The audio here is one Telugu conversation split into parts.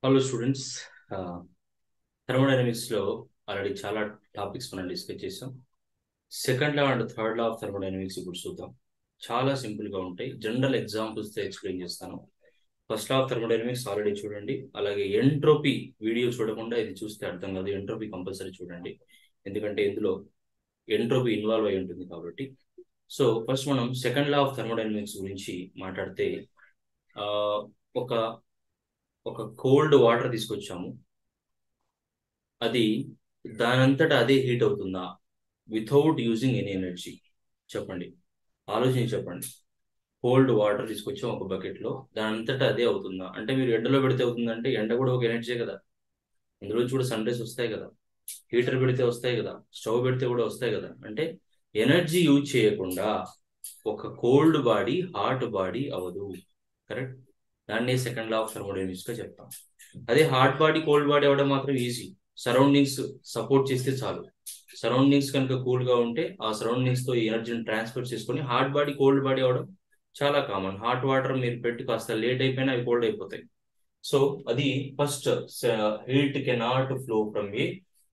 హలో స్టూడెంట్స్, థర్మోడైనమిక్స్లో ఆల్రెడీ చాలా టాపిక్స్ మనం డిస్కస్ చేసాం. Second law and third law of thermodynamics ఇప్పుడు చూద్దాం. చాలా సింపుల్గా ఉంటాయి. జనరల్ ఎగ్జాంపుల్స్తో ఎక్స్ప్లెయిన్ చేస్తాను. First law of thermodynamics already చూడండి. అలాగే ఎంట్రోపీ వీడియో చూడకుండా ఇది చూస్తే అర్థం కాదు. ఎంట్రోపీ కంపల్సరీ చూడండి, ఎందుకంటే ఇందులో ఎంట్రోపీ ఇన్వాల్వ్ అయి ఉంటుంది కాబట్టి. సో ఫస్ట్ మనం సెకండ్ లా ఆఫ్ థర్మోడైనమిక్స్ గురించి మాట్లాడితే ఆ, ఒక ఒక కోల్డ్ వాటర్ తీసుకొచ్చాము. అది దానంతటా అదే హీట్ అవుతుందా వితౌట్ యూజింగ్ ఎనీ ఎనర్జీ? చెప్పండి, ఆలోచించి చెప్పండి. కోల్డ్ వాటర్ తీసుకొచ్చాం ఒక బకెట్లో, దానంతటా అదే అవుతుందా? అంటే మీరు ఎండలో పెడితే అవుతుందంటే ఎండ కూడా ఒక ఎనర్జీ కదా, అందులో కూడా సన్ రైస్ వస్తాయి కదా, హీటర్ పెడితే వస్తాయి కదా, స్టవ్ పెడితే కూడా వస్తాయి కదా. అంటే ఎనర్జీ యూజ్ చేయకుండా ఒక కోల్డ్ బాడీ హాట్ బాడీ అవ్వదు. కరెక్ట్? దాన్ని సెకండ్ లా ఆఫ్ థర్మోడైనమిక్స్ గా చెప్తాం. అదే హాట్ బాడీ కోల్డ్ బాడీ అవ్వడం మాత్రం ఈజీ. సరౌండింగ్స్ సపోర్ట్ చేస్తే చాలు. సరౌండింగ్స్ కనుక కూల్ గా ఉంటే ఆ సరౌండింగ్స్ తో ఈ ఎనర్జీని ట్రాన్స్ఫర్ చేసుకొని హాట్ బాడీ కోల్డ్ బాడీ అవ్వడం చాలా కామన్. హాట్ వాటర్ మీరు పెట్టి కాస్త లేట్ అయిపోయినా అవి కోల్డ్ అయిపోతాయి. సో అది first, heat cannot flow from a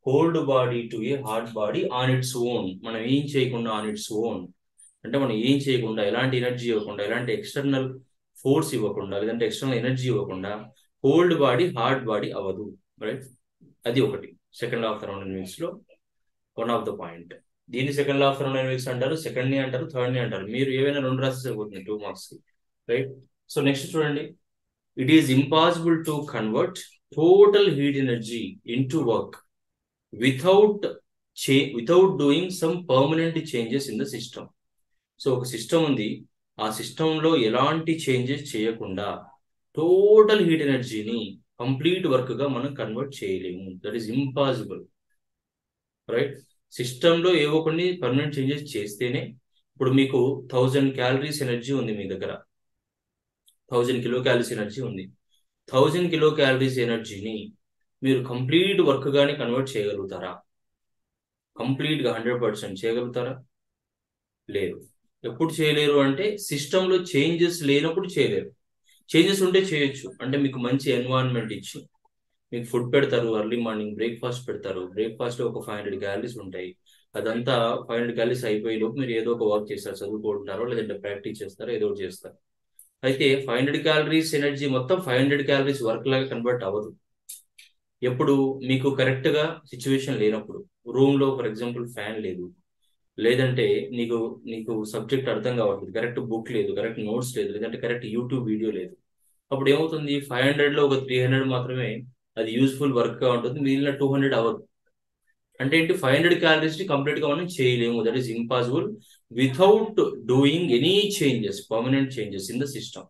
cold body to A hot body on its own. మనం ఏం చేయకుండా ఆన్ ఇట్స్ ఓన్ అంటే మనం ఏం చేయకుండా, ఎలాంటి ఎనర్జీ ఇవ్వకుండా, ఎలాంటి ఎక్స్టర్నల్ ఫోర్స్ ఇవ్వకుండా, లేదంటే ఎక్స్టర్నల్ ఎనర్జీ ఇవ్వకుండా కోల్డ్ బాడీ హాట్ బాడీ అవ్వదు. రైట్? అది ఒకటి సెకండ్ లా ఆఫ్ థర్మోడైనమిక్స్ లో వన్ ఆఫ్ ద పాయింట్. దీన్ని సెకండ్ లా ఆఫ్ థర్మోడైనమిక్స్ అంటారు, సెకండ్ ని అంటారు, థర్డ్ ని అంటారు. మీరు ఏవైనా రెండు రాస్తే సరిపోతుంది 2 మార్క్స్ కి. రైట్? సో నెక్స్ట్ చూడండి. It is impossible to convert total heat energy into work without without doing some permanent changes in the system. So ఒక సిస్టమ్ ఉంది, ఆ సిస్టంలో ఎలాంటి చేంజెస్ చేయకుండా టోటల్ హీట్ ఎనర్జీని కంప్లీట్ వర్క్ గా మనం కన్వర్ట్ చేయలేము. That is impossible. రైట్? సిస్టంలో ఏవో కొన్ని పర్మనెంట్ చేంజెస్ చేస్తేనే, ఇప్పుడు మీకు 1000 క్యాలరీస్ ఎనర్జీ ఉంది మీ దగ్గర, 1000 కిలో క్యాలరీస్ ఎనర్జీ ఉంది. 1000 కిలో క్యాలరీస్ ఎనర్జీని మీరు కంప్లీట్ వర్క్ గానే కన్వర్ట్ చేయగలుగుతారా? కంప్లీట్ గా 100% చేయగలుగుతారా? లేరు. ఎప్పుడు చేయలేరు అంటే సిస్టంలో చేంజెస్ లేనప్పుడు చేయలేరు. చేంజెస్ ఉంటే చేయొచ్చు. అంటే మీకు మంచి ఎన్వైరన్మెంట్ ఇచ్చి మీకు ఫుడ్ పెడతారు, ఎర్లీ మార్నింగ్ బ్రేక్ఫాస్ట్ పెడతారు. బ్రేక్ఫాస్ట్ లో ఒక 500 క్యాలరీస్ ఉంటాయి. అదంతా 500 క్యాలరీస్ అయిపోయే లోపు మీరు ఏదో ఒక వర్క్ చేస్తారు, చదువుకుంటారో లేదంటే ప్రాక్టీస్ చేస్తారో ఏదో ఒకటి చేస్తారు. అయితే 500 క్యాలరీస్ ఎనర్జీ మొత్తం 500 క్యాలరీస్ వర్క్ లాగా కన్వర్ట్ అవ్వదు. ఎప్పుడు మీకు కరెక్ట్ గా సిచ్యువేషన్ లేనప్పుడు, రూమ్ లో ఫర్ ఎగ్జాంపుల్ ఫ్యాన్ లేదు, లేదంటే నీకు నీకు సబ్జెక్ట్ అర్థం కావట్లేదు, కరెక్ట్ బుక్ లేదు, కరెక్ట్ నోట్స్ లేదు, లేదంటే కరెక్ట్ యూట్యూబ్ వీడియో లేదు. అప్పుడు ఏమవుతుంది? 500 లో ఒక 300 మాత్రమే అది యూస్ఫుల్ వర్క్ గా ఉంటుంది, మిగిలిన 200 అవ్వదు. అంటే ఏంటి? 500 క్యాలరీస్ ని కంప్లీట్ గా మనం చేయలేము. That is impossible without doing any changes, permanent changes in the system.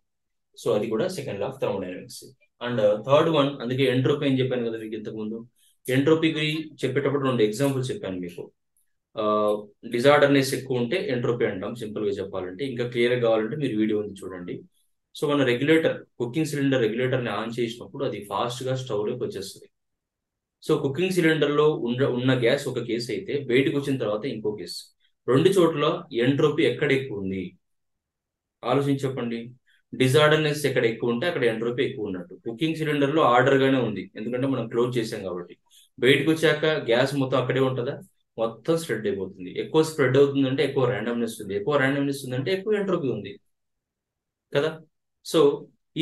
So అది కూడా second law of thermodynamics. And third one, అందుకే ఎంట్రోపీ అని చెప్పాను కదా మీకు ఇంతకు ముందు. ఎంట్రోపీకి చెప్పేటప్పుడు 2 ఎగ్జాంపుల్స్ చెప్పాను మీకు. డిజార్డర్నెస్ ఎక్కువ ఉంటే ఎంట్రోపీ అంటాం సింపుల్ గా చెప్పాలంటే. ఇంకా క్లియర్ కావాలంటే మీరు వీడియో ఉంది చూడండి. సో మన రెగ్యులేటర్, కుకింగ్ సిలిండర్ రెగ్యులేటర్ ని ఆన్ చేసినప్పుడు అది ఫాస్ట్ గా స్టవ్ లోకి వచ్చేస్తుంది. సో కుకింగ్ సిలిండర్ లో ఉన్న గ్యాస్ ఒక కేసు అయితే, బయటకు వచ్చిన తర్వాత ఇంకో కేసు. రెండు చోట్ల ఎంట్రోపీ ఎక్కడ ఎక్కువ ఉంది ఆలోచించి చెప్పండి. డిజార్డర్నెస్ ఎక్కడ ఎక్కువ ఉంటే అక్కడ ఎంట్రోపీ ఎక్కువ ఉన్నట్టు. కుకింగ్ సిలిండర్ లో ఆర్డర్ గానే ఉంది, ఎందుకంటే మనం క్లోజ్ చేసాం కాబట్టి. బయటకు వచ్చాక గ్యాస్ మొత్తం అక్కడే ఉంటుందా? మొత్తం స్ప్రెడ్ అయిపోతుంది. ఎక్కువ స్ప్రెడ్ అవుతుందంటే ఎక్కువ ర్యాండమ్నెస్ ఉంది, ఎక్కువ ర్యాండమ్నెస్ ఉందంటే ఎక్కువ ఎంట్రోపీ ఉంది కదా. సో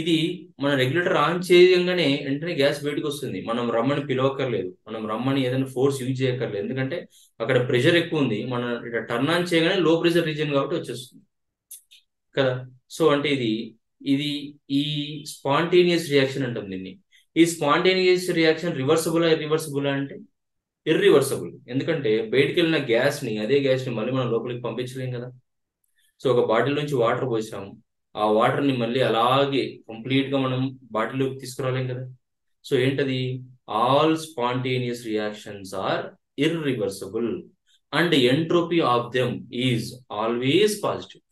ఇది మన రెగ్యులేటర్ ఆన్ చేయగానే వెంటనే గ్యాస్ బయటకు వస్తుంది. మనం రమ్మని పిలవక్కర్లేదు, మనం రమ్మని ఏదైనా ఫోర్స్ యూజ్ చేయక్కర్లేదు, ఎందుకంటే అక్కడ ప్రెషర్ ఎక్కువ ఉంది. మనం ఇక్కడ టర్న్ ఆన్ చేయగానే లో ప్రెషర్ రీజియన్ కాబట్టి వచ్చేస్తుంది కదా. సో అంటే ఇది ఇది ఈ స్పాంటేనియస్ రియాక్షన్ అంటాం దీన్ని. ఈ స్పాంటేనియస్ రియాక్షన్ రివర్సబుల్ అంటే ఇర్రివర్సబుల్. ఎందుకంటే బయటికి వెళ్ళిన గ్యాస్ ని, అదే గ్యాస్ ని మళ్ళీ మనం లోపలికి పంపించలేం కదా. సో ఒక బాటిల్ నుంచి వాటర్ పోసాము, ఆ వాటర్ ని మళ్ళీ అలాగే కంప్లీట్ గా మనం బాటిల్లోకి తీసుకురాలేం కదా. సో ఏంటది? All spontaneous reactions are irreversible and entropy of them is always positive.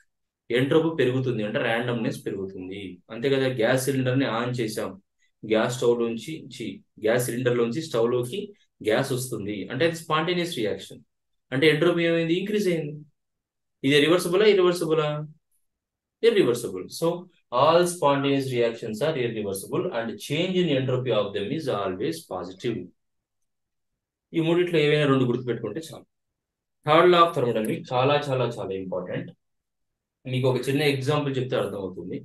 Entropy పెరుగుతుంది అంటే ర్యాండమ్నెస్ పెరుగుతుంది, అంతే కదా. గ్యాస్ సిలిండర్ ని ఆన్ చేసాం, గ్యాస్ స్టవ్ నుంచి గ్యాస్ సిలిండర్ లోంచి స్టవ్ లోకి గ్యాస్ వస్తుంది అంటే అది స్పాంటేనియస్ రియాక్షన్. అంటే ఎంట్రోపీ ఏమైంది? ఇంక్రీజ్ అయింది. ఇది రివర్సబులా ఇరివర్సబులా? irreversible. So all spontaneous reactions are irreversible and change in entropy of them is always positive. ఈ మూడిట్లో ఏవైనా రెండు గుర్తుపెట్టుకుంటే చాలు. థర్డ్ లా ఆఫ్ థర్మోడైనమిక్స్ చాలా చాలా చాలా ఇంపార్టెంట్. మీకు ఒక చిన్న ఎగ్జాంపుల్ చెప్తే అర్థమవుతుంది.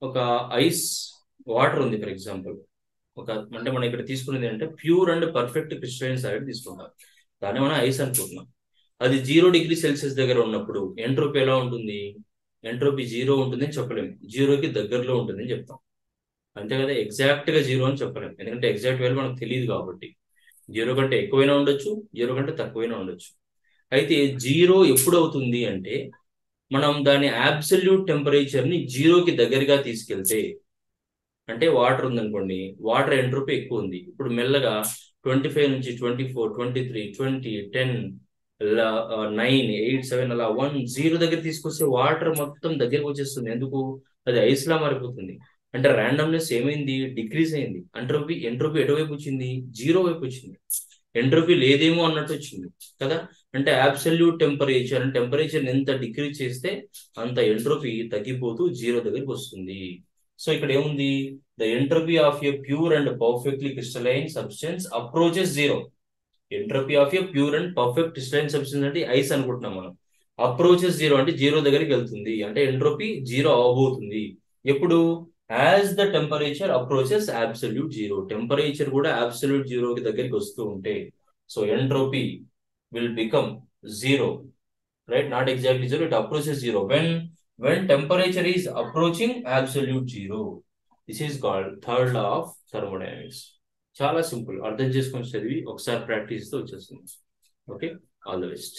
ఒక ఐస్ వాటర్ ఉంది ఫర్ ఎగ్జాంపుల్. అంటే మనం ఇక్కడ తీసుకునేది అంటే pure and perfect crystalline solid తీసుకుంటాం. దాన్ని మనం ఐస్ అనుకుంటున్నాం. అది 0 డిగ్రీ సెల్సియస్ దగ్గర ఉన్నప్పుడు ఎంట్రోపీ ఎలా ఉంటుంది? ఎంట్రోపీ 0 ఉంటుందని చెప్పలేము, 0కి దగ్గరలో ఉంటుందని చెప్తాం. అంతే కదా, ఎగ్జాక్ట్ గా 0 అని చెప్పలేము, ఎందుకంటే ఎగ్జాక్ట్ వాల్యూ మనకు తెలియదు కాబట్టి. 0 కంటే ఎక్కువైనా ఉండొచ్చు, 0 కంటే తక్కువైనా ఉండొచ్చు. అయితే 0 ఎప్పుడు అవుతుంది అంటే మనం దాని అబ్సల్యూట్ టెంపరేచర్ ని 0కి దగ్గరగా తీసుకెళ్తే, అంటే వాటర్ ఉందనుకోండి, వాటర్ ఎంట్రోపీ ఎక్కువ ఉంది. ఇప్పుడు మెల్లగా 25 నుంచి 24, 23, 20, 10, 9, 8, 7 అలా 1, 0 దగ్గర తీసుకొస్తే వాటర్ మొత్తం దగ్గరకు వచ్చేస్తుంది. ఎందుకు? అది ఐస్ లా మారిపోతుంది. అంటే ర్యాండమ్నెస్ ఏమైంది? డిక్రీజ్ అయింది. ఎంట్రోపీ ఎటువైపు వచ్చింది? 0 వైపు వచ్చింది. ఎంట్రోపీ లేదేమో అన్నట్టు వచ్చింది కదా. అంటే అబ్సల్యూట్ టెంపరేచర్, టెంపరేచర్ ఎంత డిక్రీజ్ చేస్తే అంత ఎంట్రోపీ తగ్గిపోతూ 0 దగ్గరికి వస్తుంది. సో ఇక్కడ ఏముంది? The entropy of a pure and perfectly crystalline substance approaches 0. Entropy of a pure and perfect crystalline substance అంటే ఐస్ అనుకుంటున్నాం మనం. అప్రోచెస్ 0 అంటే 0 దగ్గరికి వెళ్తుంది, అంటే ఎంట్రోపీ 0 అవబోతుంది. ఎప్పుడు? As the temperature approaches absolute 0. Temperature కూడా అబ్సల్యూట్ 0కి దగ్గరికి వస్తూ ఉంటే, so entropy will become 0, right? Not exactly 0, it approaches 0 when temperature is approaching absolute 0. This is called third law of thermodynamics. చాలా సింపుల్, అర్థం చేసుకొని చదివి ఒకసారి ప్రాక్టీస్ తో వచ్చేస్తుంది. Okay, all the best.